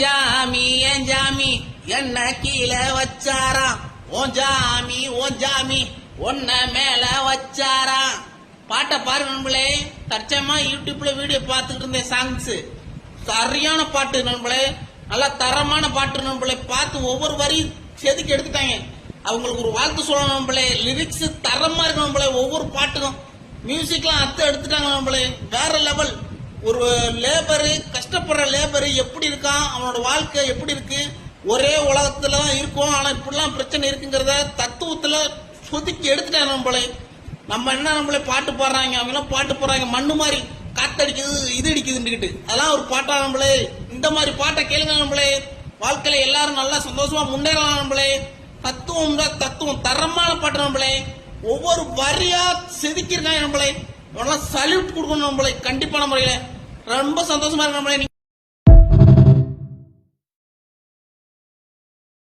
ஏன் ஜாமி என்ன கீழே வச்சாராம். ஓ ஜாமி ஒன்ன மேல வச்சாராம். பாட்டை பாரு நண்பளே. தற்சயமா யூடியூப்ல வீடியோ பார்த்துட்டு இருந்தேன். சாங்ஸ் சரியான பாட்டு நண்பளே, நல்லா தரமான பாட்டு நண்பளே. பார்த்து ஒவ்வொரு வரி செதுக்கி எடுத்துட்டாங்க. அவங்களுக்கு ஒரு வாழ்த்து சொல்லணும் நண்பளே. லிரிக்ஸ் தரமா இருக்கு நண்பளே. ஒவ்வொரு பாட்டுக்கும் மியூசிக்லாம் எடுத்துட்டாங்க நண்பளே. வேற லெவல். ஒரு லேபரு, கஷ்டப்படுற லேபரு எப்படி இருக்கான், அவனோட வாழ்க்கை எப்படி இருக்கு, ஒரே உலகத்துல தான் இருக்கும், ஆனா இப்படிலாம் பிரச்சனை இருக்குங்கிறத தத்துவத்துல சொதுக்கி எடுத்துட்டாங்க நண்பளே. நம்ம என்ன நம்மளே பாட்டு பாடுறாங்க, அவங்க எல்லாம் பாட்டு பாடுறாங்க மண்ணு மாதிரி, காத்தடிக்குது இது அடிக்குதுன்னுக்கிட்டு. அதெல்லாம் ஒரு பாட்டா நம்மளே? இந்த மாதிரி பாட்டை கேளுங்க நம்மளே. வாழ்க்கையில எல்லாரும் நல்லா சந்தோஷமா முன்னேறலாம் நம்மளே. தத்துவம் தான் தத்துவம். தரமான பாட்டு நம்மளே. ஒவ்வொரு வரியா செதுக்கிருக்காங்க நம்மளே. சல்யூட் கொடுக்கணும் நம்மளே. கண்டிப்பான முறையில ரொம்ப சந்தோஷமா இருக்கு நம்மளே.